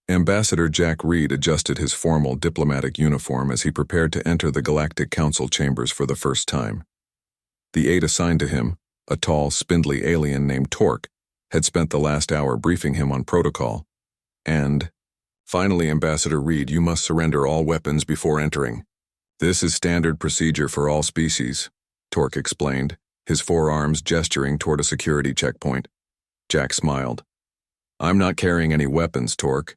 Ambassador Jack Reed adjusted his formal diplomatic uniform as he prepared to enter the Galactic Council chambers for the first time. The aide assigned to him, a tall, spindly alien named Torque, had spent the last hour briefing him on protocol. And, "Finally, Ambassador Reed, you must surrender all weapons before entering. This is standard procedure for all species," Torque explained, his forearms gesturing toward a security checkpoint. Jack smiled. "I'm not carrying any weapons, Torque.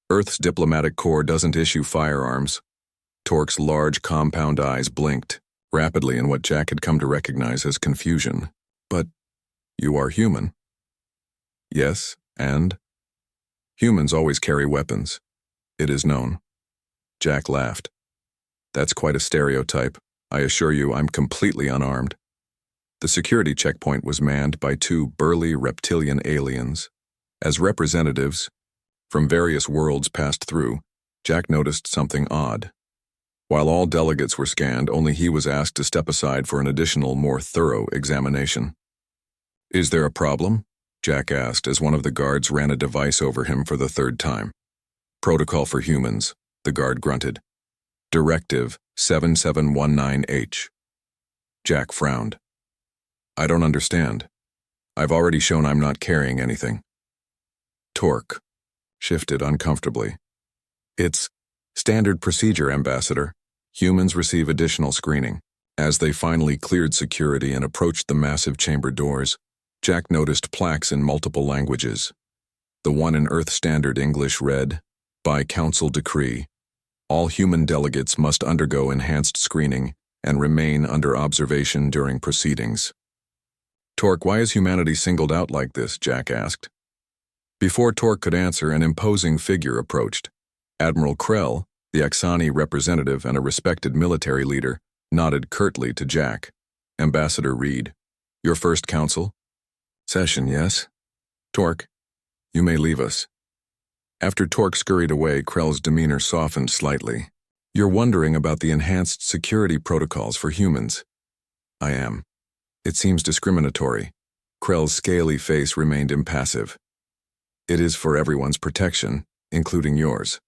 Earth's diplomatic corps doesn't issue firearms." Torque's large compound eyes blinked, rapidly in what Jack had come to recognize as confusion. "But you are human." "Yes, and?" "Humans always carry weapons. It is known." Jack laughed. "That's quite a stereotype. I assure you I'm completely unarmed." The security checkpoint was manned by two burly reptilian aliens. As representatives from various worlds passed through, Jack noticed something odd. While all delegates were scanned, only he was asked to step aside for an additional, more thorough examination. "Is there a problem?" Jack asked as one of the guards ran a device over him for the third time. "Protocol for humans," the guard grunted. "Directive 7719H. Jack frowned. "I don't understand. I've already shown I'm not carrying anything." Torque shifted uncomfortably. "It's standard procedure, Ambassador. Humans receive additional screening." As they finally cleared security and approached the massive chamber doors, Jack noticed plaques in multiple languages. The one in Earth Standard English read, "By Council Decree, all human delegates must undergo enhanced screening and remain under observation during proceedings." "Torque, why is humanity singled out like this?" Jack asked. Before Torque could answer, an imposing figure approached. Admiral Krell, the Axani representative and a respected military leader, nodded curtly to Jack. "Ambassador Reed, your first council session, yes? Torque, you may leave us." After Torque scurried away, Krell's demeanor softened slightly. "You're wondering about the enhanced security protocols for humans." "I am. It seems discriminatory." Krell's scaly face remained impassive. "It is for everyone's protection, including yours."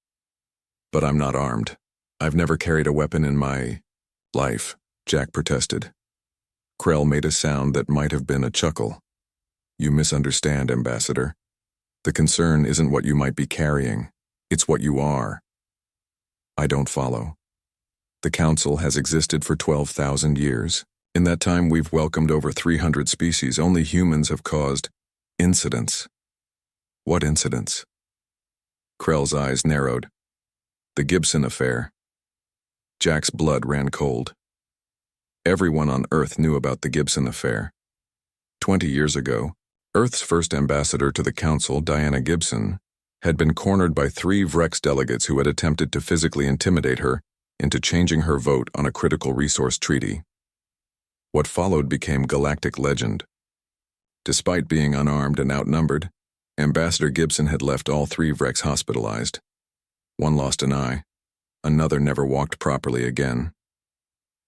"But I'm not armed. I've never carried a weapon in my life," Jack protested. Krell made a sound that might have been a chuckle. "You misunderstand, Ambassador. The concern isn't what you might be carrying. It's what you are." "I don't follow. The Council has existed for 12,000 years. In that time, we've welcomed over 300 species. Only humans have caused incidents." "What incidents?" Krell's eyes narrowed. "The Gibson affair." Jack's blood ran cold. Everyone on Earth knew about the Gibson affair. 20 years ago, Earth's first ambassador to the Council, Diana Gibson, had been cornered by 3 Vrex delegates who had attempted to physically intimidate her into changing her vote on a critical resource treaty. What followed became galactic legend. Despite being unarmed and outnumbered, Ambassador Gibson had left all 3 Vrex hospitalized. One lost an eye. Another never walked properly again.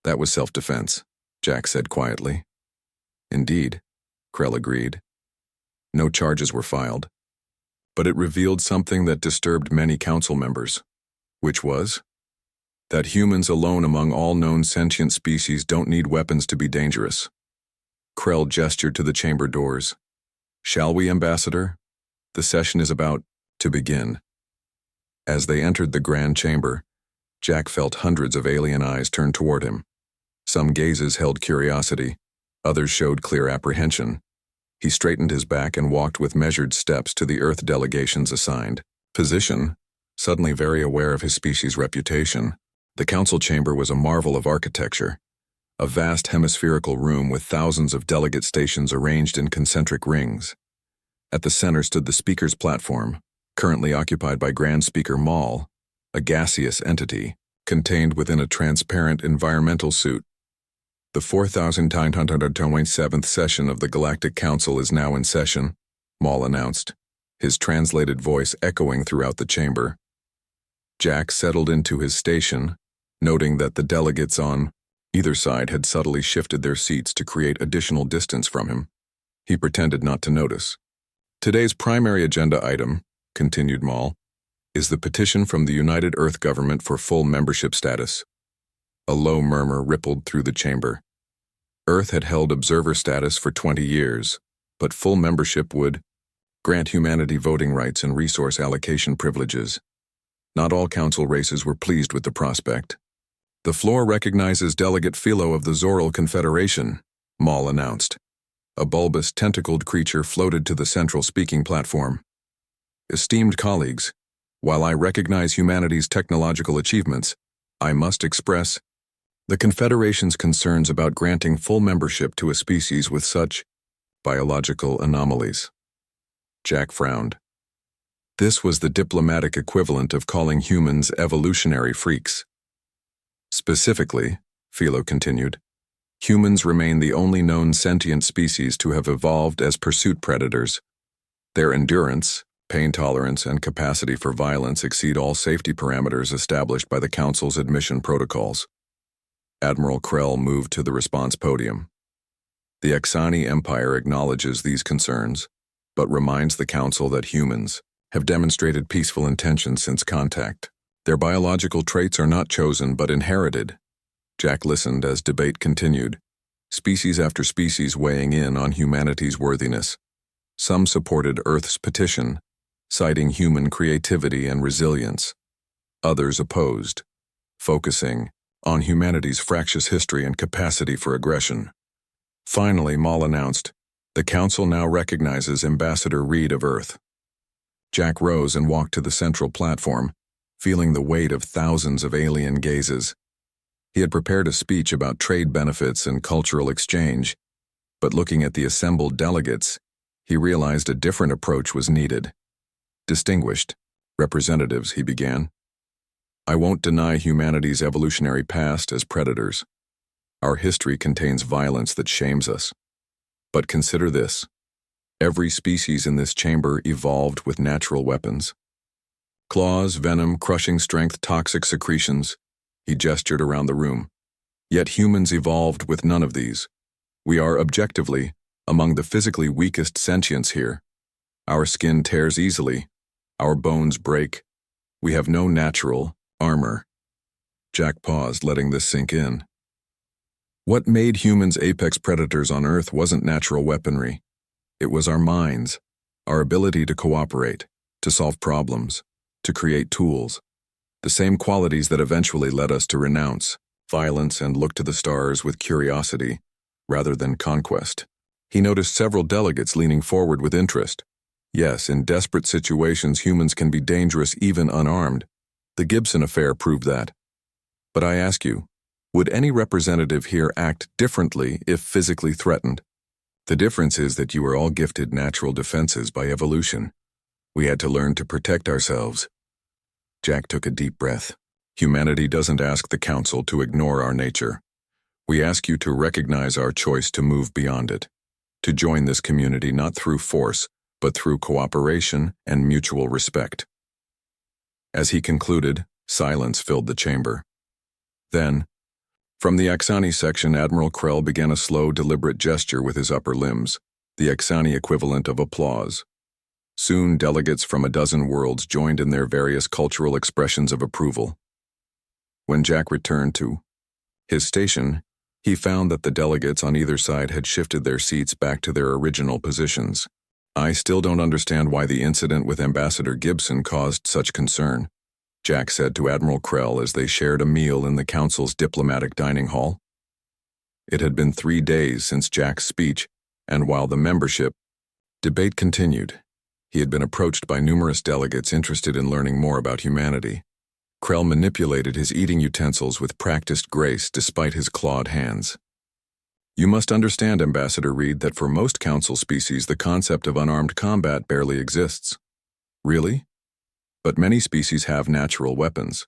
"That was self-defense," Jack said quietly. "Indeed," Krell agreed. No charges were filed. But it revealed something that disturbed many council members. Which was? That humans alone among all known sentient species don't need weapons to be dangerous. Krell gestured to the chamber doors. "Shall we, Ambassador? The session is about to begin." As they entered the grand chamber, Jack felt hundreds of alien eyes turn toward him. Some gazes held curiosity, others showed clear apprehension. He straightened his back and walked with measured steps to the Earth delegation's assigned position, suddenly very aware of his species' reputation. The council chamber was a marvel of architecture, a vast hemispherical room with thousands of delegate stations arranged in concentric rings. At the center stood the speaker's platform, currently occupied by Grand Speaker Maul, a gaseous entity, contained within a transparent environmental suit. "The 4,927th session of the Galactic Council is now in session," Maul announced, his translated voice echoing throughout the chamber. Jack settled into his station, noting that the delegates on either side had subtly shifted their seats to create additional distance from him. He pretended not to notice. "Today's primary agenda item," continued Maul, is the petition from the United Earth government for full membership status. A low murmur rippled through the chamber. Earth had held observer status for 20 years, but full membership would grant humanity voting rights and resource allocation privileges. Not all council races were pleased with the prospect. The floor recognizes Delegate Philo of the Zoral Confederation, Maul announced. A bulbous, tentacled creature floated to the central speaking platform. Esteemed colleagues, while I recognize humanity's technological achievements, I must express the Confederation's concerns about granting full membership to a species with such biological anomalies. Jack frowned. This was the diplomatic equivalent of calling humans evolutionary freaks. Specifically, Philo continued, humans remain the only known sentient species to have evolved as pursuit predators. Their endurance, pain tolerance, and capacity for violence exceed all safety parameters established by the Council's admission protocols. Admiral Krell moved to the response podium. The Exani Empire acknowledges these concerns, but reminds the Council that humans have demonstrated peaceful intentions since contact. Their biological traits are not chosen but inherited. Jack listened as debate continued, species after species weighing in on humanity's worthiness. Some supported Earth's petition, citing human creativity and resilience. Others opposed, focusing on humanity's fractious history and capacity for aggression. Finally, Maul announced, the Council now recognizes Ambassador Reed of Earth. Jack rose and walked to the central platform, feeling the weight of thousands of alien gazes. He had prepared a speech about trade benefits and cultural exchange, but looking at the assembled delegates, he realized a different approach was needed. Distinguished representatives, he began. I won't deny humanity's evolutionary past as predators. Our history contains violence that shames us. But consider this. Every species in this chamber evolved with natural weapons. Claws, venom, crushing strength, toxic secretions. He gestured around the room. Yet humans evolved with none of these. We are objectively among the physically weakest sentients here. Our skin tears easily. Our bones break. We have no natural armor. Jack paused, letting this sink in. What made humans apex predators on Earth wasn't natural weaponry. It was our minds, our ability to cooperate, to solve problems, to create tools. The same qualities that eventually led us to renounce violence and look to the stars with curiosity, rather than conquest. He noticed several delegates leaning forward with interest. Yes, in desperate situations humans can be dangerous even unarmed. The Gibson affair proved that. But I ask you, would any representative here act differently if physically threatened? The difference is that you are all gifted natural defenses by evolution. We had to learn to protect ourselves. Jack took a deep breath. Humanity doesn't ask the Council to ignore our nature. We ask you to recognize our choice to move beyond it, to join this community not through force, but through cooperation and mutual respect. As he concluded, silence filled the chamber. Then, from the Exani section, Admiral Krell began a slow, deliberate gesture with his upper limbs, the Exani equivalent of applause. Soon, delegates from a dozen worlds joined in their various cultural expressions of approval. When Jack returned to his station, he found that the delegates on either side had shifted their seats back to their original positions. I still don't understand why the incident with Ambassador Gibson caused such concern, Jack said to Admiral Krell as they shared a meal in the Council's diplomatic dining hall. It had been 3 days since Jack's speech, and while the membership debate continued, he had been approached by numerous delegates interested in learning more about humanity. Krell manipulated his eating utensils with practiced grace despite his clawed hands. You must understand, Ambassador Reed, that for most Council species the concept of unarmed combat barely exists. Really? But many species have natural weapons.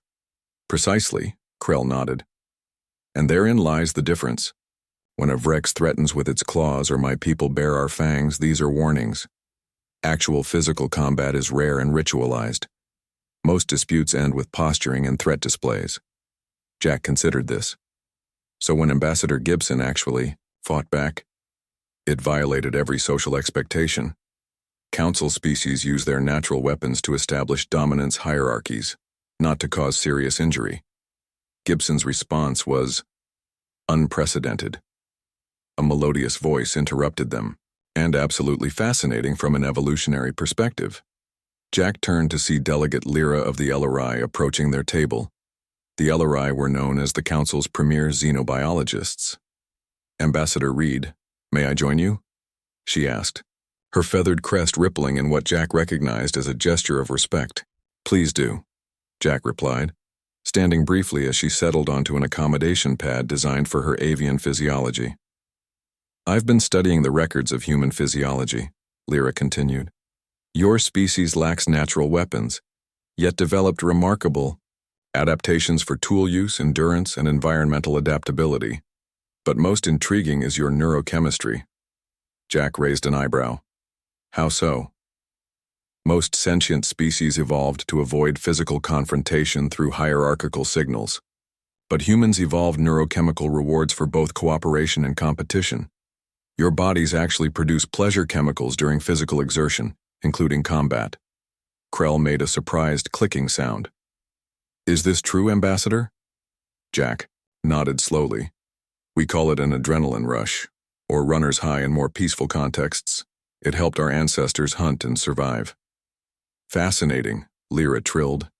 Precisely, Krell nodded. And therein lies the difference. When a Vrex threatens with its claws or my people bare our fangs, these are warnings. Actual physical combat is rare and ritualized. Most disputes end with posturing and threat displays. Jack considered this. So when Ambassador Gibson actually fought back, it violated every social expectation. Council species use their natural weapons to establish dominance hierarchies, not to cause serious injury. Gibson's response was unprecedented. A melodious voice interrupted them, and absolutely fascinating from an evolutionary perspective. Jack turned to see Delegate Lyra of the LRI approaching their table. The LRI were known as the Council's premier xenobiologists. "Ambassador Reed, may I join you?" she asked, her feathered crest rippling in what Jack recognized as a gesture of respect. "Please do," Jack replied, standing briefly as she settled onto an accommodation pad designed for her avian physiology. "I've been studying the records of human physiology," Lyra continued. "Your species lacks natural weapons, yet developed remarkable adaptations for tool use, endurance, and environmental adaptability. But most intriguing is your neurochemistry." Jack raised an eyebrow. "How so?" "Most sentient species evolved to avoid physical confrontation through hierarchical signals. But humans evolved neurochemical rewards for both cooperation and competition. Your bodies actually produce pleasure chemicals during physical exertion, including combat." Krell made a surprised clicking sound. "Is this true, Ambassador?" Jack nodded slowly. "We call it an adrenaline rush, or runner's high in more peaceful contexts. It helped our ancestors hunt and survive." "Fascinating," Lyra trilled.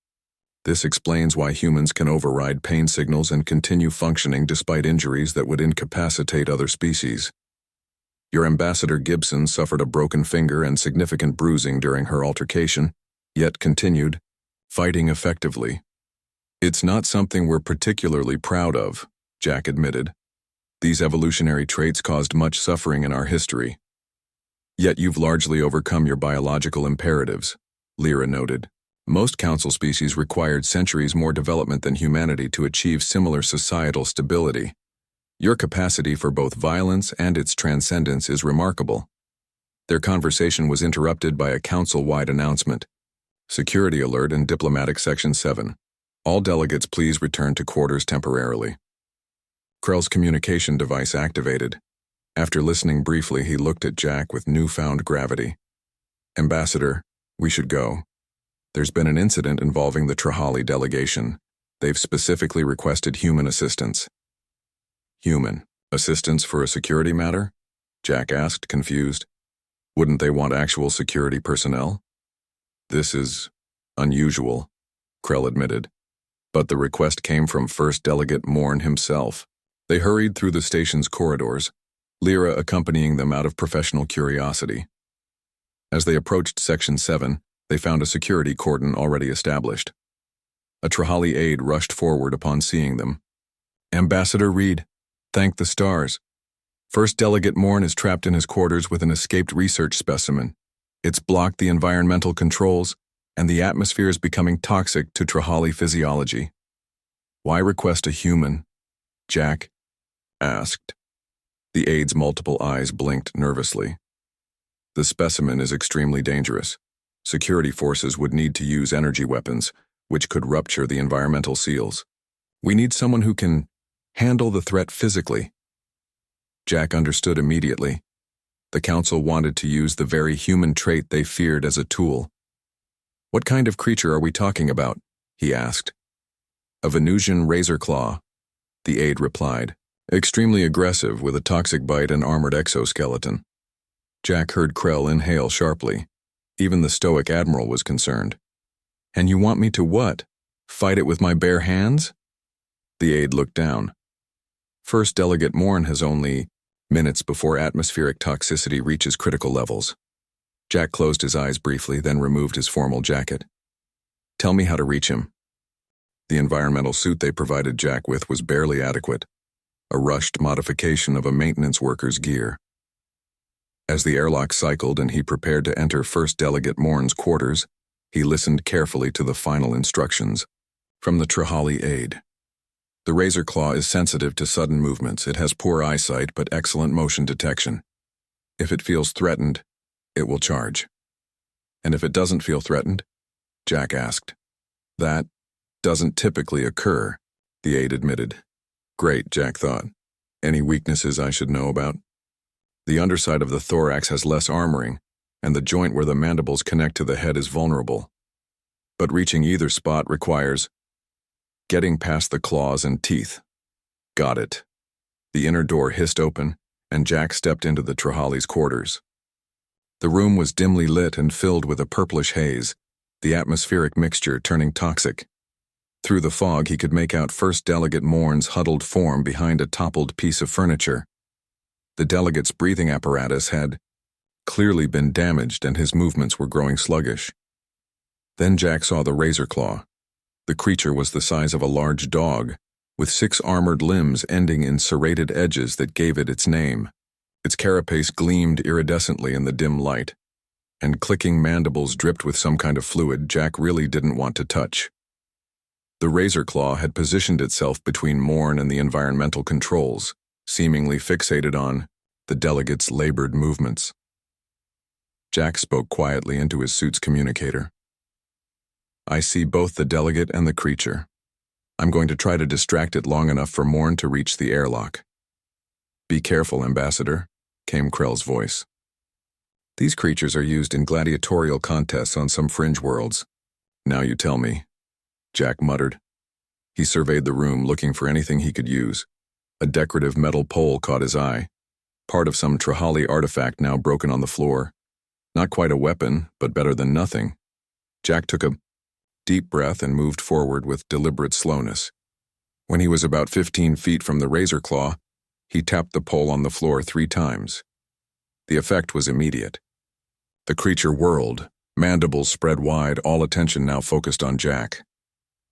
"This explains why humans can override pain signals and continue functioning despite injuries that would incapacitate other species. Your Ambassador Gibson suffered a broken finger and significant bruising during her altercation, yet continued, fighting effectively." "It's not something we're particularly proud of," Jack admitted. "These evolutionary traits caused much suffering in our history. Yet you've largely overcome your biological imperatives," Lyra noted. "Most council species required centuries more development than humanity to achieve similar societal stability. Your capacity for both violence and its transcendence is remarkable." Their conversation was interrupted by a council-wide announcement. "Security alert in Diplomatic Section 7. All delegates please return to quarters temporarily." Krell's communication device activated. After listening briefly, he looked at Jack with newfound gravity. "Ambassador, we should go. There's been an incident involving the Trahali delegation. They've specifically requested human assistance." "Human assistance for a security matter?" Jack asked, confused. "Wouldn't they want actual security personnel?" "This is unusual," Krell admitted. "But the request came from First Delegate Morn himself." They hurried through the station's corridors, Lyra accompanying them out of professional curiosity. As they approached Section 7, they found a security cordon already established. A Trahali aide rushed forward upon seeing them. "Ambassador Reed, thank the stars. First Delegate Morn is trapped in his quarters with an escaped research specimen. It's blocked the environmental controls, and the atmosphere is becoming toxic to Trahali physiology." "Why request a human?" Jack asked. The aide's multiple eyes blinked nervously. "The specimen is extremely dangerous. Security forces would need to use energy weapons, which could rupture the environmental seals. We need someone who can handle the threat physically." Jack understood immediately. The council wanted to use the very human trait they feared as a tool. "What kind of creature are we talking about?" he asked. "A Venusian razor claw," the aide replied. "Extremely aggressive with a toxic bite and armored exoskeleton." Jack heard Krell inhale sharply. Even the stoic admiral was concerned. "And you want me to what? Fight it with my bare hands?" The aide looked down. "First Delegate Morn has only minutes before atmospheric toxicity reaches critical levels." Jack closed his eyes briefly, then removed his formal jacket. "Tell me how to reach him." The environmental suit they provided Jack with was barely adequate, a rushed modification of a maintenance worker's gear. As the airlock cycled and he prepared to enter First Delegate Morn's quarters, he listened carefully to the final instructions from the Trahali aide. "The razor claw is sensitive to sudden movements. It has poor eyesight but excellent motion detection. If it feels threatened, it will charge." "And if it doesn't feel threatened?" Jack asked. "That doesn't typically occur," the aide admitted. "Great," Jack thought. "Any weaknesses I should know about?" "The underside of the thorax has less armoring, and the joint where the mandibles connect to the head is vulnerable. But reaching either spot requires getting past the claws and teeth. Got it. The inner door hissed open, and Jack stepped into the Trahali's quarters. The room was dimly lit and filled with a purplish haze, the atmospheric mixture turning toxic. Through the fog, he could make out First Delegate Morn's huddled form behind a toppled piece of furniture. The delegate's breathing apparatus had clearly been damaged, and his movements were growing sluggish. Then Jack saw the razor claw. The creature was the size of a large dog, with 6 armored limbs ending in serrated edges that gave it its name. Its carapace gleamed iridescently in the dim light, and clicking mandibles dripped with some kind of fluid Jack really didn't want to touch. The razor claw had positioned itself between Morn and the environmental controls, seemingly fixated on the delegate's labored movements. Jack spoke quietly into his suit's communicator. "I see both the delegate and the creature. I'm going to try to distract it long enough for Morn to reach the airlock." "Be careful, Ambassador," came Krell's voice. "These creatures are used in gladiatorial contests on some fringe worlds." "Now you tell me," Jack muttered. He surveyed the room, looking for anything he could use. A decorative metal pole caught his eye, part of some Trahali artifact now broken on the floor. Not quite a weapon, but better than nothing. Jack took a deep breath and moved forward with deliberate slowness. When he was about 15 feet from the razor claw, he tapped the pole on the floor 3 times. The effect was immediate. The creature whirled, mandibles spread wide, all attention now focused on Jack.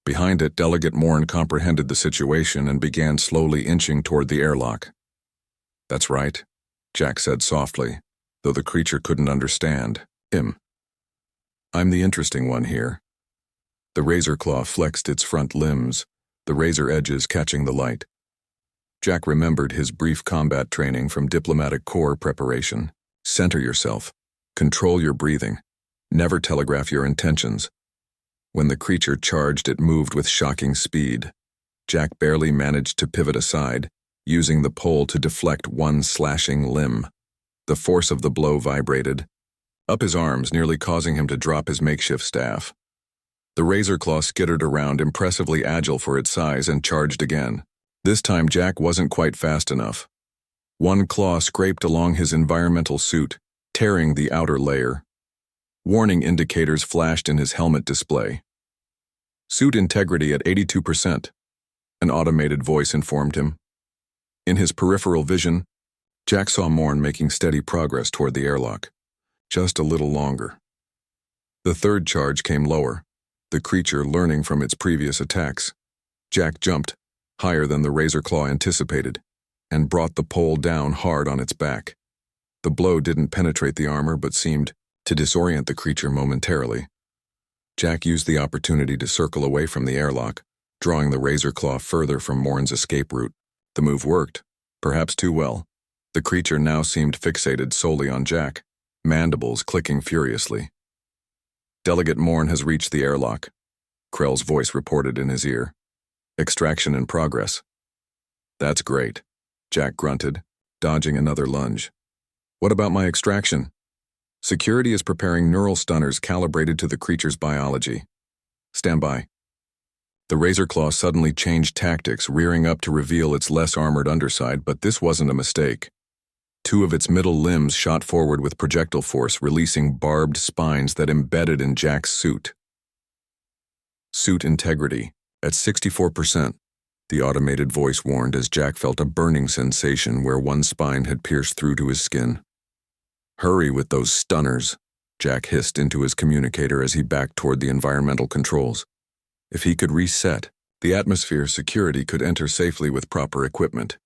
Behind it, Delegate Morn comprehended the situation and began slowly inching toward the airlock. "That's right," Jack said softly, though the creature couldn't understand him. "I'm the interesting one here." The razor claw flexed its front limbs, the razor edges catching the light. Jack remembered his brief combat training from diplomatic corps preparation. Center yourself. Control your breathing. Never telegraph your intentions. When the creature charged, it moved with shocking speed. Jack barely managed to pivot aside, using the pole to deflect one slashing limb. The force of the blow vibrated up his arms, nearly causing him to drop his makeshift staff. The razor claw skittered around, impressively agile for its size, and charged again. This time Jack wasn't quite fast enough. One claw scraped along his environmental suit, tearing the outer layer. Warning indicators flashed in his helmet display. "Suit integrity at 82%, an automated voice informed him. In his peripheral vision, Jack saw Morn making steady progress toward the airlock. Just a little longer. The third charge came lower, the creature learning from its previous attacks. Jack jumped, higher than the razor claw anticipated, and brought the pole down hard on its back. The blow didn't penetrate the armor but seemed to disorient the creature momentarily. Jack used the opportunity to circle away from the airlock, drawing the razor claw further from Morn's escape route. The move worked, perhaps too well. The creature now seemed fixated solely on Jack, mandibles clicking furiously. "Delegate Morn has reached the airlock," Krell's voice reported in his ear. "Extraction in progress." "That's great," Jack grunted, dodging another lunge. "What about my extraction?" "Security is preparing neural stunners calibrated to the creature's biology. Stand by." The razor claw suddenly changed tactics, rearing up to reveal its less armored underside, but this wasn't a mistake. 2 of its middle limbs shot forward with projectile force, releasing barbed spines that embedded in Jack's suit. "Suit integrity at 64%, the automated voice warned as Jack felt a burning sensation where one spine had pierced through to his skin. "Hurry with those stunners," Jack hissed into his communicator as he backed toward the environmental controls. If he could reset, the atmosphere's security could enter safely with proper equipment.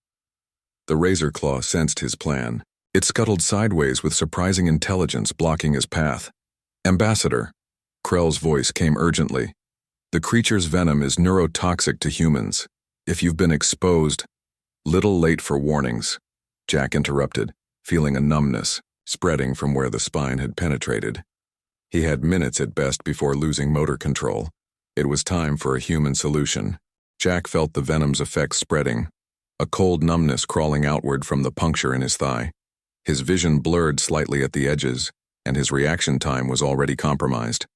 The razor claw sensed his plan. It scuttled sideways with surprising intelligence, blocking his path. "Ambassador," Krell's voice came urgently. "The creature's venom is neurotoxic to humans. If you've been exposed..." "Little late for warnings," Jack interrupted, feeling a numbness spreading from where the spine had penetrated. He had minutes at best before losing motor control. It was time for a human solution. Jack felt the venom's effects spreading, a cold numbness crawling outward from the puncture in his thigh. His vision blurred slightly at the edges, and his reaction time was already compromised.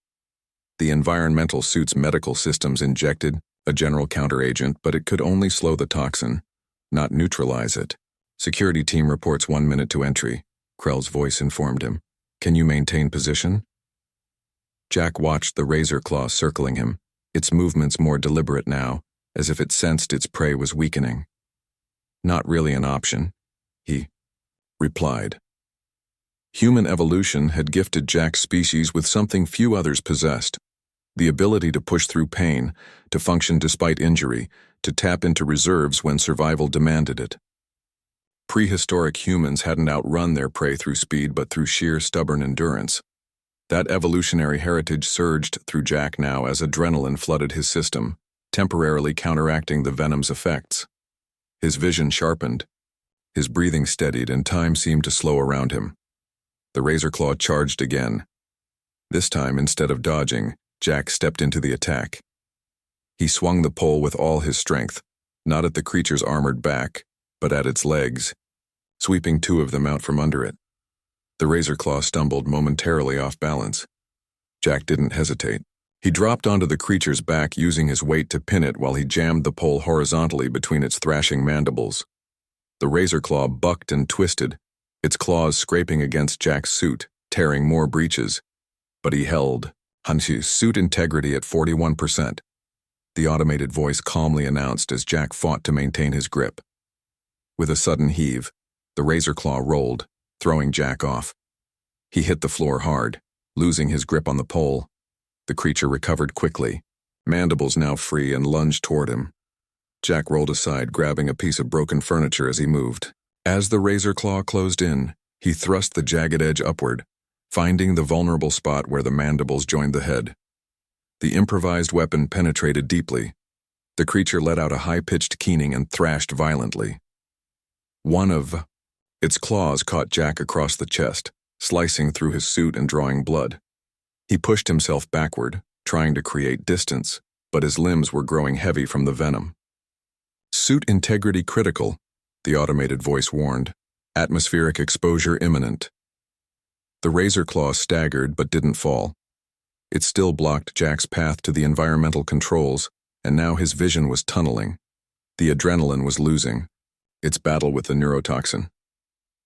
The environmental suit's medical systems injected a general counteragent, but it could only slow the toxin, not neutralize it. Security team reports 1 minute to entry, Krell's voice informed him. Can you maintain position? Jack watched the razor claw circling him, its movements more deliberate now, as if it sensed its prey was weakening. Not really an option, he replied. Human evolution had gifted Jack's species with something few others possessed: the ability to push through pain, to function despite injury, to tap into reserves when survival demanded it. Prehistoric humans hadn't outrun their prey through speed but through sheer stubborn endurance. That evolutionary heritage surged through Jack now as adrenaline flooded his system, temporarily counteracting the venom's effects. His vision sharpened. His breathing steadied and time seemed to slow around him. The razor claw charged again. This time, instead of dodging, Jack stepped into the attack. He swung the pole with all his strength, not at the creature's armored back, but at its legs, sweeping 2 of them out from under it. The razor claw stumbled momentarily off balance. Jack didn't hesitate. He dropped onto the creature's back using his weight to pin it while he jammed the pole horizontally between its thrashing mandibles. The razor claw bucked and twisted, its claws scraping against Jack's suit, tearing more breaches. But he held, Hanxi's suit integrity at 41%. The automated voice calmly announced as Jack fought to maintain his grip. With a sudden heave, the razor claw rolled, throwing Jack off. He hit the floor hard, losing his grip on the pole. The creature recovered quickly, mandibles now free, and lunged toward him. Jack rolled aside, grabbing a piece of broken furniture as he moved. As the razor claw closed in, he thrust the jagged edge upward, finding the vulnerable spot where the mandibles joined the head. The improvised weapon penetrated deeply. The creature let out a high-pitched keening and thrashed violently. One of its claws caught Jack across the chest, slicing through his suit and drawing blood. He pushed himself backward, trying to create distance, but his limbs were growing heavy from the venom. Suit integrity critical, the automated voice warned. Atmospheric exposure imminent. The razor claw staggered but didn't fall. It still blocked Jack's path to the environmental controls, and now his vision was tunneling. The adrenaline was losing its battle with the neurotoxin.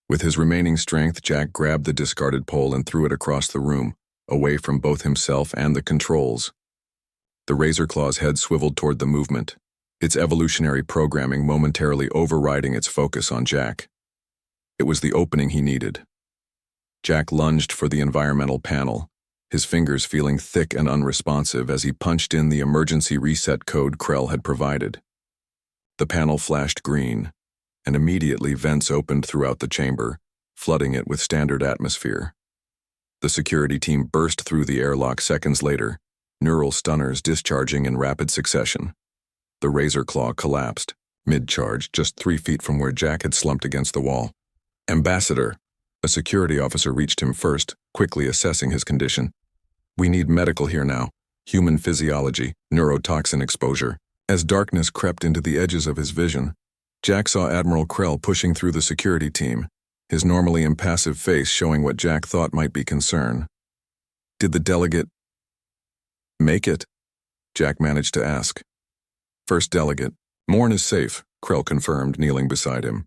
With his remaining strength, Jack grabbed the discarded pole and threw it across the room, away from both himself and the controls. The razor claw's head swiveled toward the movement, its evolutionary programming momentarily overriding its focus on Jack. It was the opening he needed. Jack lunged for the environmental panel, his fingers feeling thick and unresponsive as he punched in the emergency reset code Krell had provided. The panel flashed green, and immediately vents opened throughout the chamber, flooding it with standard atmosphere. The security team burst through the airlock seconds later, neural stunners discharging in rapid succession. The razor claw collapsed, mid-charge, just 3 feet from where Jack had slumped against the wall. Ambassador, a security officer reached him first, quickly assessing his condition. We need medical here now. Human physiology, neurotoxin exposure. As darkness crept into the edges of his vision, Jack saw Admiral Krell pushing through the security team, his normally impassive face showing what Jack thought might be concern. Did the delegate make it? Jack managed to ask. First delegate. Morn is safe, Krell confirmed, kneeling beside him.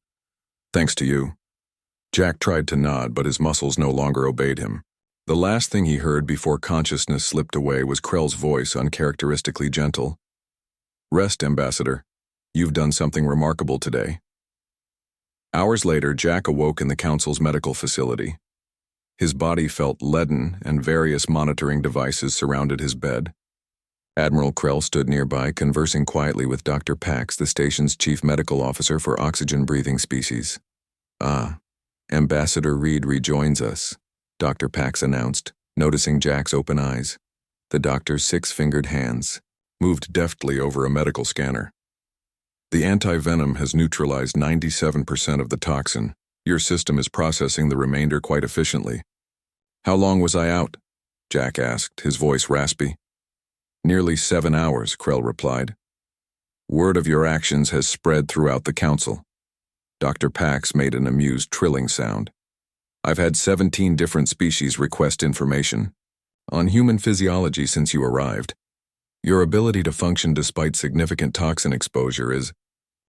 Thanks to you. Jack tried to nod, but his muscles no longer obeyed him. The last thing he heard before consciousness slipped away was Krell's voice, uncharacteristically gentle. Rest, Ambassador. You've done something remarkable today. Hours later, Jack awoke in the Council's medical facility. His body felt leaden, and various monitoring devices surrounded his bed. Admiral Krell stood nearby, conversing quietly with Dr. Pax, the station's chief medical officer for oxygen-breathing species. Ah, Ambassador Reed rejoins us, Dr. Pax announced, noticing Jack's open eyes. The doctor's 6-fingered hands moved deftly over a medical scanner. The anti-venom has neutralized 97% of the toxin. Your system is processing the remainder quite efficiently. How long was I out? Jack asked, his voice raspy. Nearly 7 hours, Krell replied. Word of your actions has spread throughout the Council. Dr. Pax made an amused trilling sound. I've had 17 different species request information on human physiology since you arrived. Your ability to function despite significant toxin exposure is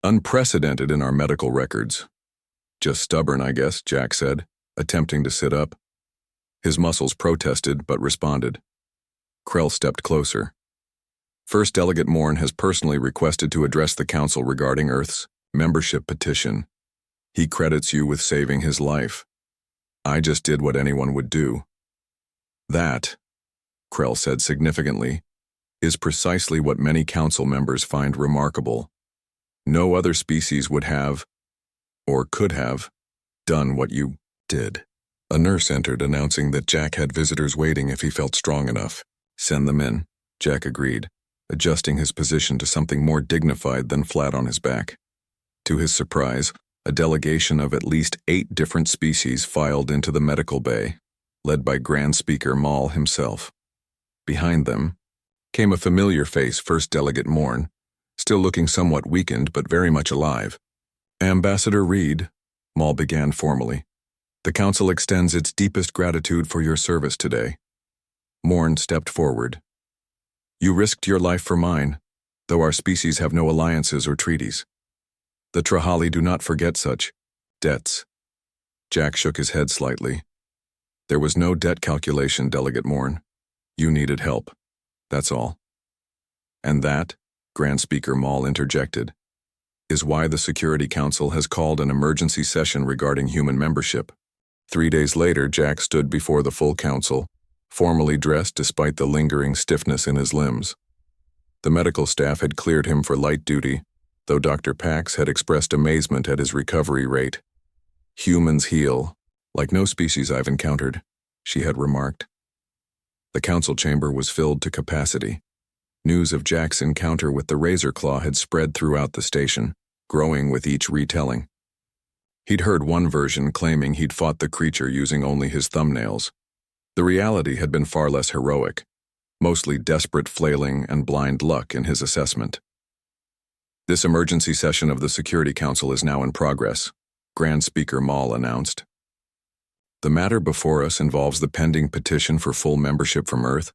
unprecedented in our medical records. Just stubborn, I guess, Jack said, attempting to sit up. His muscles protested but responded. Krell stepped closer. First Delegate Morn has personally requested to address the Council regarding Earth's membership petition. He credits you with saving his life. I just did what anyone would do. That, Krell said significantly, is precisely what many Council members find remarkable. No other species would have, or could have, done what you did. A nurse entered announcing that Jack had visitors waiting if he felt strong enough. Send them in, Jack agreed, adjusting his position to something more dignified than flat on his back. To his surprise, a delegation of at least 8 different species filed into the medical bay, led by Grand Speaker Maul himself. Behind them came a familiar face, First Delegate Morn, still looking somewhat weakened but very much alive. Ambassador Reed, Maul began formally, the Council extends its deepest gratitude for your service today. Morn stepped forward. You risked your life for mine, though our species have no alliances or treaties. The Trahali do not forget such debts. Jack shook his head slightly. There was no debt calculation, Delegate Morn. You needed help. That's all. And that, Grand Speaker Maul interjected, is why the Security Council has called an emergency session regarding human membership. 3 days later, Jack stood before the full council, formally dressed despite the lingering stiffness in his limbs. The medical staff had cleared him for light duty, though Dr. Pax had expressed amazement at his recovery rate. Humans heal, like no species I've encountered, she had remarked. The council chamber was filled to capacity. News of Jack's encounter with the Razor Claw had spread throughout the station, growing with each retelling. He'd heard one version claiming he'd fought the creature using only his thumbnails. The reality had been far less heroic, mostly desperate flailing and blind luck in his assessment. This emergency session of the Security Council is now in progress, Grand Speaker Maul announced. The matter before us involves the pending petition for full membership from Earth,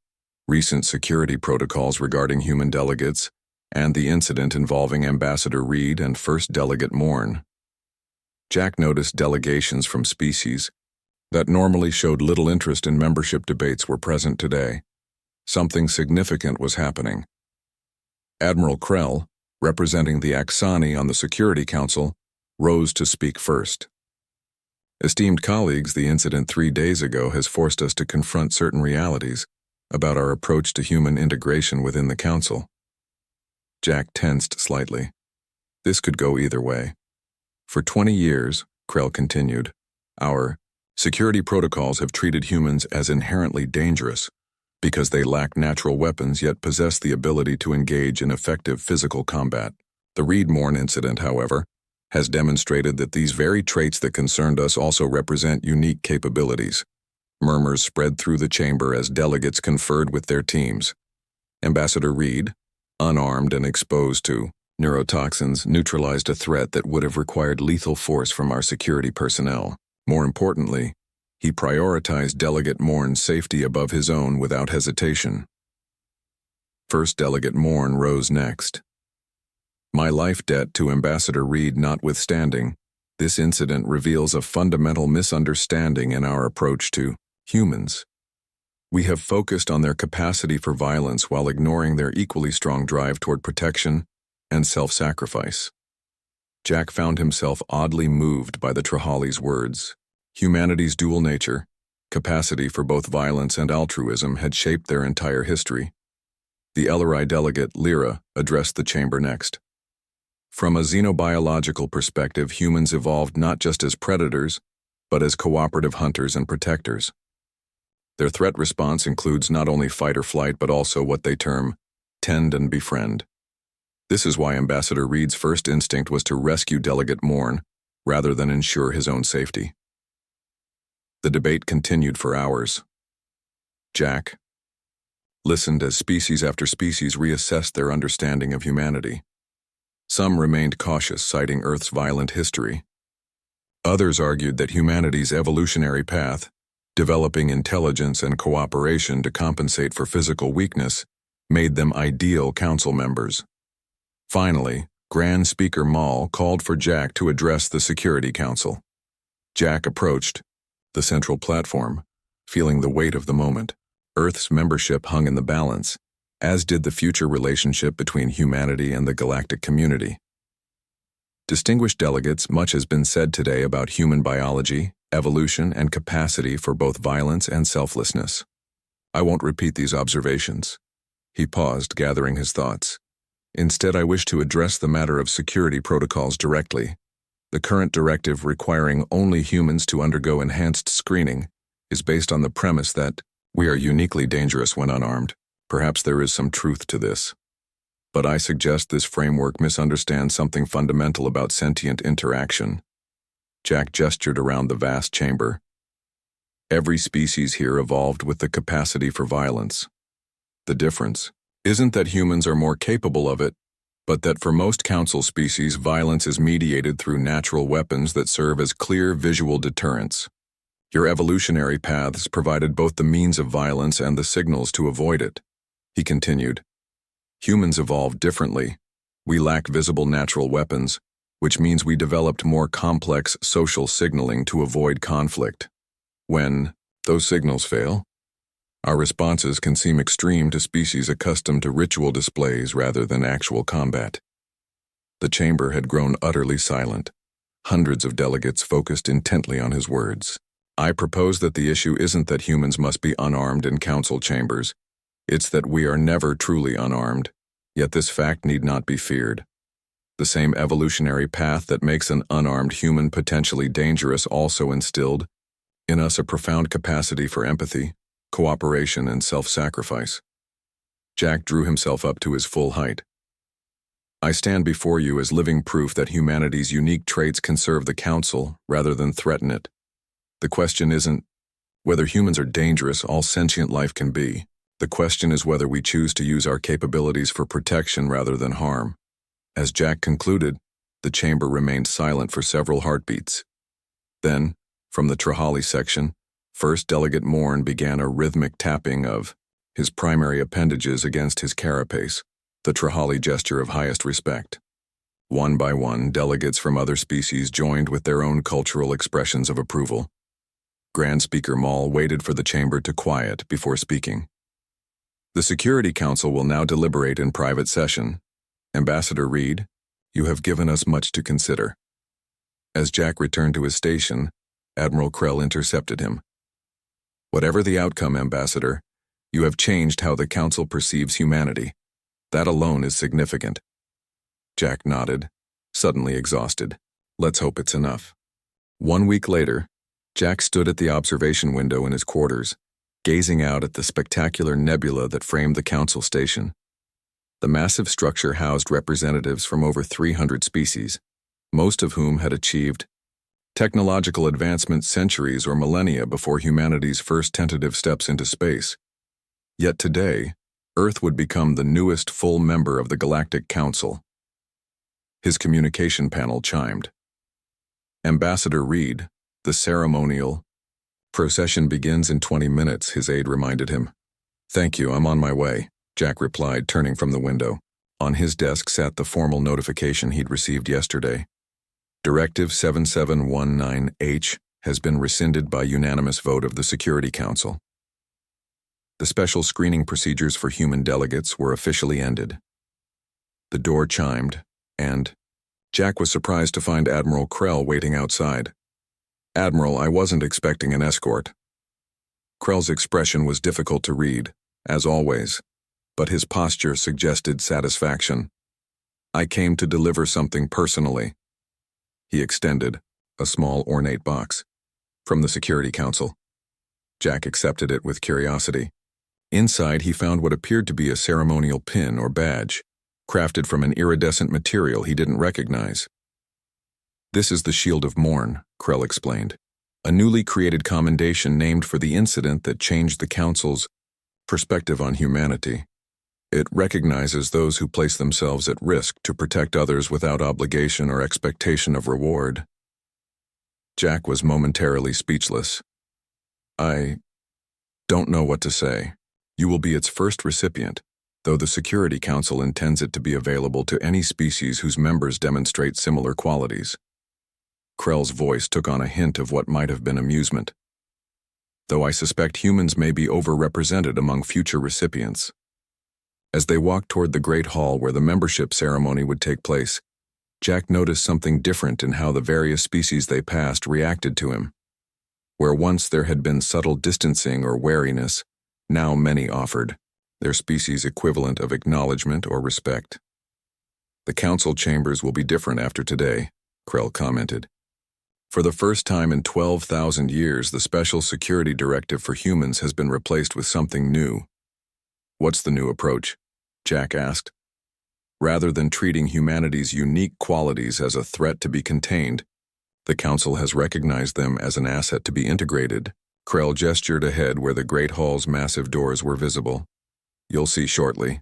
recent security protocols regarding human delegates, and the incident involving Ambassador Reed and First Delegate Morn. Jack noticed delegations from species that normally showed little interest in membership debates were present today. Something significant was happening. Admiral Krell, representing the Axani on the Security Council, rose to speak first. Esteemed colleagues, the incident 3 days ago has forced us to confront certain realities about our approach to human integration within the Council. Jack tensed slightly. This could go either way. For 20 years, Krell continued, our security protocols have treated humans as inherently dangerous because they lack natural weapons yet possess the ability to engage in effective physical combat. The Reed-Morn incident, however, has demonstrated that these very traits that concerned us also represent unique capabilities. Murmurs spread through the chamber as delegates conferred with their teams. Ambassador Reed, unarmed and exposed to neurotoxins, neutralized a threat that would have required lethal force from our security personnel. More importantly, he prioritized Delegate Morn's safety above his own without hesitation. First Delegate Morn rose next. My life debt to Ambassador Reed notwithstanding, this incident reveals a fundamental misunderstanding in our approach to humans. We have focused on their capacity for violence while ignoring their equally strong drive toward protection and self-sacrifice. Jack found himself oddly moved by the Trahali's words. Humanity's dual nature, capacity for both violence and altruism, had shaped their entire history. The Ellerai delegate, Lyra, addressed the chamber next. From a xenobiological perspective, humans evolved not just as predators, but as cooperative hunters and protectors. Their threat response includes not only fight or flight, but also what they term tend and befriend. This is why Ambassador Reed's first instinct was to rescue Delegate Morn, rather than ensure his own safety. The debate continued for hours. Jack listened as species after species reassessed their understanding of humanity. Some remained cautious, citing Earth's violent history. Others argued that humanity's evolutionary path, developing intelligence and cooperation to compensate for physical weakness, made them ideal council members. Finally, Grand Speaker Maul called for Jack to address the Security Council. Jack approached the central platform, feeling the weight of the moment. Earth's membership hung in the balance, as did the future relationship between humanity and the galactic community. Distinguished delegates, much has been said today about human biology, evolution, and capacity for both violence and selflessness. I won't repeat these observations. He paused, gathering his thoughts. Instead, I wish to address the matter of security protocols directly. The current directive requiring only humans to undergo enhanced screening is based on the premise that we are uniquely dangerous when unarmed. Perhaps there is some truth to this. But I suggest this framework misunderstands something fundamental about sentient interaction. Jack gestured around the vast chamber. Every species here evolved with the capacity for violence. The difference isn't that humans are more capable of it, but that for most council species, violence is mediated through natural weapons that serve as clear visual deterrents. Your evolutionary paths provided both the means of violence and the signals to avoid it. He continued. Humans evolved differently. We lack visible natural weapons, which means we developed more complex social signaling to avoid conflict. When those signals fail, our responses can seem extreme to species accustomed to ritual displays rather than actual combat. The chamber had grown utterly silent. Hundreds of delegates focused intently on his words. I propose that the issue isn't that humans must be unarmed in council chambers. It's that we are never truly unarmed, yet this fact need not be feared. The same evolutionary path that makes an unarmed human potentially dangerous also instilled in us a profound capacity for empathy, cooperation, and self-sacrifice. Jack drew himself up to his full height. I stand before you as living proof that humanity's unique traits can serve the council rather than threaten it. The question isn't whether humans are dangerous. All sentient life can be. The question is whether we choose to use our capabilities for protection rather than harm. As Jack concluded, the chamber remained silent for several heartbeats. Then, from the Trahali section, First Delegate Morn began a rhythmic tapping of his primary appendages against his carapace, the Trahali gesture of highest respect. One by one, delegates from other species joined with their own cultural expressions of approval. Grand Speaker Maul waited for the chamber to quiet before speaking. The Security Council will now deliberate in private session. Ambassador Reed, you have given us much to consider. As Jack returned to his station, Admiral Krell intercepted him. Whatever the outcome, Ambassador, you have changed how the Council perceives humanity. That alone is significant. Jack nodded, suddenly exhausted. Let's hope it's enough. 1 week later, Jack stood at the observation window in his quarters, gazing out at the spectacular nebula that framed the Council station. The massive structure housed representatives from over 300 species, most of whom had achieved technological advancement centuries or millennia before humanity's first tentative steps into space. Yet today, Earth would become the newest full member of the Galactic Council. His communication panel chimed. Ambassador Reed, the ceremonial procession begins in 20 minutes, his aide reminded him. Thank you, I'm on my way, Jack replied, turning from the window. On his desk sat the formal notification he'd received yesterday. Directive 7719H has been rescinded by unanimous vote of the Security Council. The special screening procedures for human delegates were officially ended. The door chimed, and Jack was surprised to find Admiral Krell waiting outside. Admiral, I wasn't expecting an escort. Krell's expression was difficult to read, as always, but his posture suggested satisfaction. I came to deliver something personally. He extended a small ornate box from the Security Council. Jack accepted it with curiosity. Inside, he found what appeared to be a ceremonial pin or badge, crafted from an iridescent material he didn't recognize. This is the Shield of Morn, Krell explained, a newly created commendation named for the incident that changed the Council's perspective on humanity. It recognizes those who place themselves at risk to protect others without obligation or expectation of reward. Jack was momentarily speechless. I don't know what to say. You will be its first recipient, though the Security Council intends it to be available to any species whose members demonstrate similar qualities. Krell's voice took on a hint of what might have been amusement. Though I suspect humans may be overrepresented among future recipients. As they walked toward the great hall where the membership ceremony would take place, Jack noticed something different in how the various species they passed reacted to him. Where once there had been subtle distancing or wariness, now many offered their species equivalent of acknowledgement or respect. The council chambers will be different after today, Krell commented. For the first time in 12,000 years, the Special Security Directive for humans has been replaced with something new. What's the new approach? Jack asked. Rather than treating humanity's unique qualities as a threat to be contained, the Council has recognized them as an asset to be integrated. Krell gestured ahead where the Great Hall's massive doors were visible. You'll see shortly.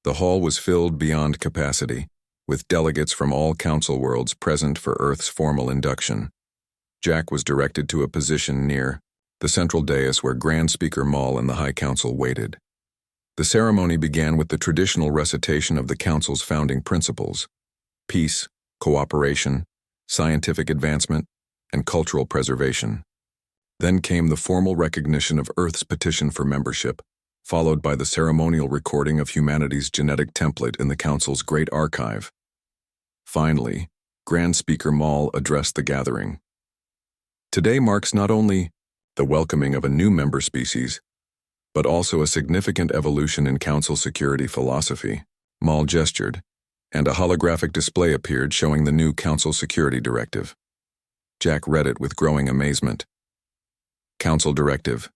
The hall was filled beyond capacity, with delegates from all Council worlds present for Earth's formal induction. Jack was directed to a position near the central dais where Grand Speaker Maul and the High Council waited. The ceremony began with the traditional recitation of the Council's founding principles: peace, cooperation, scientific advancement, and cultural preservation. Then came the formal recognition of Earth's petition for membership, followed by the ceremonial recording of humanity's genetic template in the Council's Great Archive. Finally, Grand Speaker Maul addressed the gathering. Today marks not only the welcoming of a new member species, but also a significant evolution in Council security philosophy. Maul gestured, and a holographic display appeared showing the new Council Security Directive. Jack read it with growing amazement. Council Directive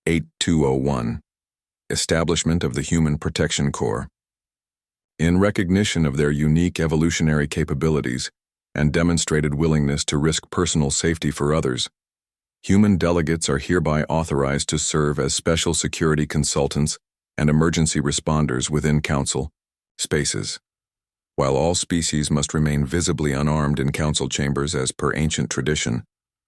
8201. Establishment of the Human Protection Corps. In recognition of their unique evolutionary capabilities and demonstrated willingness to risk personal safety for others, human delegates are hereby authorized to serve as special security consultants and emergency responders within Council spaces. While all species must remain visibly unarmed in Council chambers as per ancient tradition,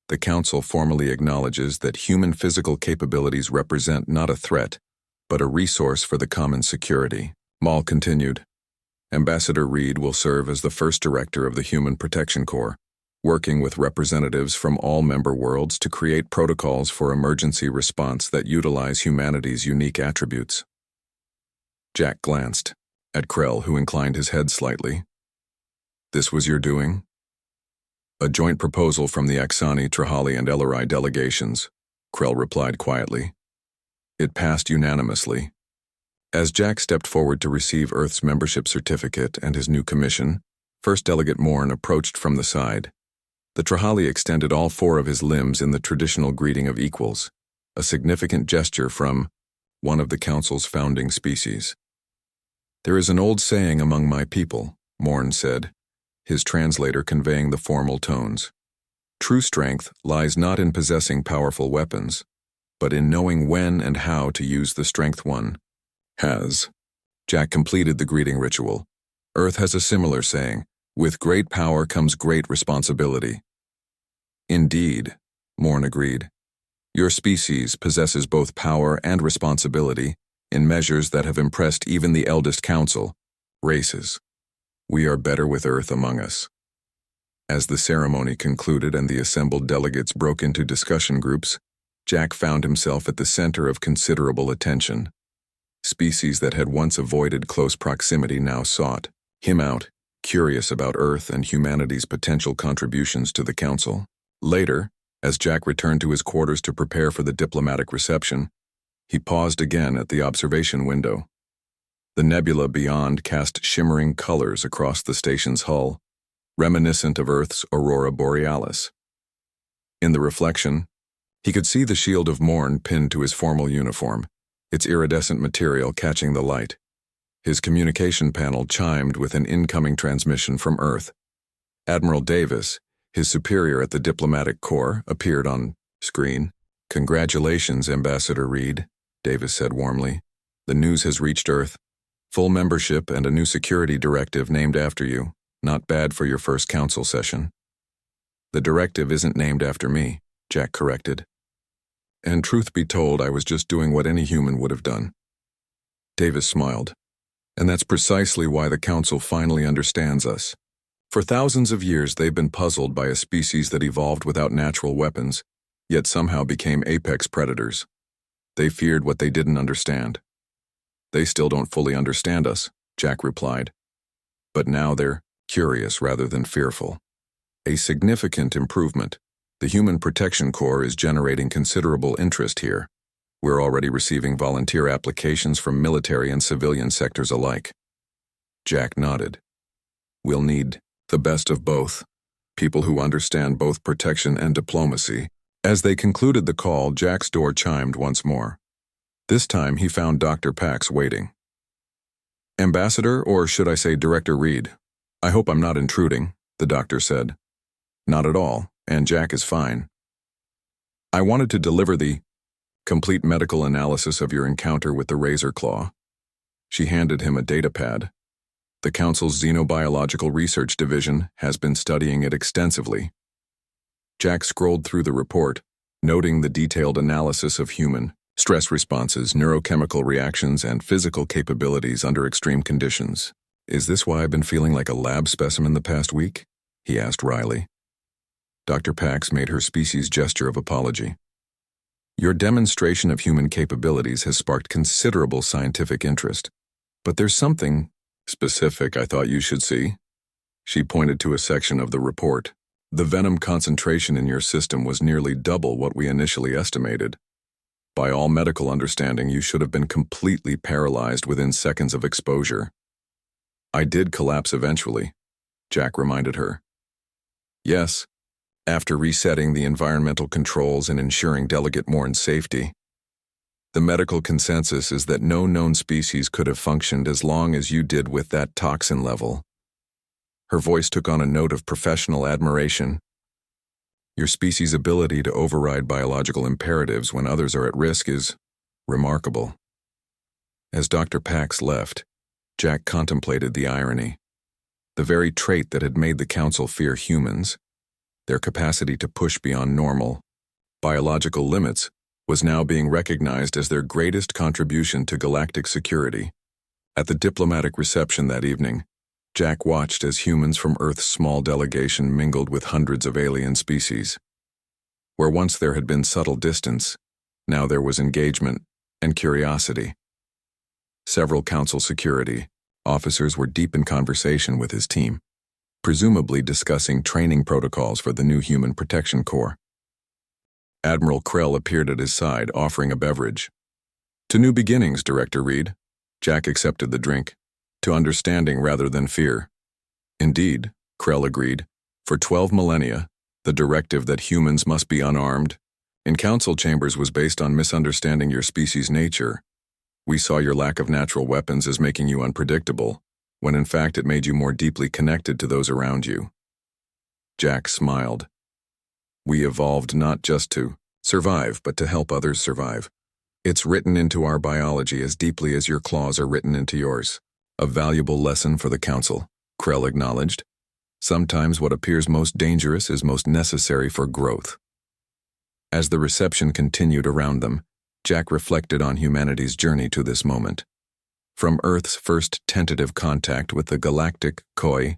the Council formally acknowledges that human physical capabilities represent not a threat, but a resource for the common security. Maul continued. Ambassador Reed will serve as the first director of the Human Protection Corps, working with representatives from all member worlds to create protocols for emergency response that utilize humanity's unique attributes. Jack glanced at Krell, who inclined his head slightly. This was your doing? A joint proposal from the Axani, Trahali, and Ellerai delegations, Krell replied quietly. It passed unanimously. As Jack stepped forward to receive Earth's membership certificate and his new commission, First Delegate Morn approached from the side. The Trahali extended all four of his limbs in the traditional greeting of equals, a significant gesture from one of the Council's founding species. There is an old saying among my people, Morn said, his translator conveying the formal tones. True strength lies not in possessing powerful weapons, but in knowing when and how to use the strength one has. Jack completed the greeting ritual. Earth has a similar saying, with great power comes great responsibility. Indeed, Morn agreed. Your species possesses both power and responsibility in measures that have impressed even the eldest council, races. We are better with Earth among us. As the ceremony concluded and the assembled delegates broke into discussion groups, Jack found himself at the center of considerable attention. Species that had once avoided close proximity now sought him out, curious about Earth and humanity's potential contributions to the Council. Later, as Jack returned to his quarters to prepare for the diplomatic reception, he paused again at the observation window. The nebula beyond cast shimmering colors across the station's hull, reminiscent of Earth's aurora borealis. In the reflection, he could see the shield of Morn pinned to his formal uniform, its iridescent material catching the light. His communication panel chimed with an incoming transmission from Earth. Admiral Davis, his superior at the Diplomatic Corps, appeared on screen. Congratulations, Ambassador Reed, Davis said warmly. The news has reached Earth. Full membership and a new security directive named after you. Not bad for your first council session. The directive isn't named after me, Jack corrected. And truth be told, I was just doing what any human would have done. Davis smiled. And that's precisely why the Council finally understands us. For thousands of years, they've been puzzled by a species that evolved without natural weapons, yet somehow became apex predators. They feared what they didn't understand. They still don't fully understand us, Jack replied. But now they're curious rather than fearful. A significant improvement. The Human Protection Corps is generating considerable interest here. We're already receiving volunteer applications from military and civilian sectors alike. Jack nodded. We'll need the best of both, people who understand both protection and diplomacy. As they concluded the call, Jack's door chimed once more. This time he found Dr. Pax waiting. Ambassador, or should I say Director Reed? I hope I'm not intruding, the doctor said. Not at all, and Jack is fine. I wanted to deliver the complete medical analysis of your encounter with the razor claw. She handed him a data pad. The Council's Xenobiological Research Division has been studying it extensively. Jack scrolled through the report, noting the detailed analysis of human stress responses, neurochemical reactions, and physical capabilities under extreme conditions. Is this why I've been feeling like a lab specimen the past week? He asked wryly. Dr. Pax made her species gesture of apology. Your demonstration of human capabilities has sparked considerable scientific interest. But there's something specific I thought you should see. She pointed to a section of the report. The venom concentration in your system was nearly double what we initially estimated. By all medical understanding, you should have been completely paralyzed within seconds of exposure. I did collapse eventually, Jack reminded her. Yes, after resetting the environmental controls and ensuring Delegate Morn's safety. The medical consensus is that no known species could have functioned as long as you did with that toxin level. Her voice took on a note of professional admiration. Your species' ability to override biological imperatives when others are at risk is remarkable. As Dr. Pax left, Jack contemplated the irony. The very trait that had made the Council fear humans, their capacity to push beyond normal biological limits, was now being recognized as their greatest contribution to galactic security. At the diplomatic reception that evening, Jack watched as humans from Earth's small delegation mingled with hundreds of alien species. Where once there had been subtle distance, now there was engagement and curiosity. Several Council security officers were deep in conversation with his team, presumably discussing training protocols for the new Human Protection Corps. Admiral Krell appeared at his side, offering a beverage. To new beginnings, Director Reed. Jack accepted the drink. To understanding rather than fear. Indeed, Krell agreed. For 12 millennia, the directive that humans must be unarmed in council chambers was based on misunderstanding your species' nature. We saw your lack of natural weapons as making you unpredictable, when in fact it made you more deeply connected to those around you. Jack smiled. We evolved not just to survive, but to help others survive. It's written into our biology as deeply as your claws are written into yours. A valuable lesson for the Council, Krell acknowledged. Sometimes what appears most dangerous is most necessary for growth. As the reception continued around them, Jack reflected on humanity's journey to this moment. From Earth's first tentative contact with the galactic Koi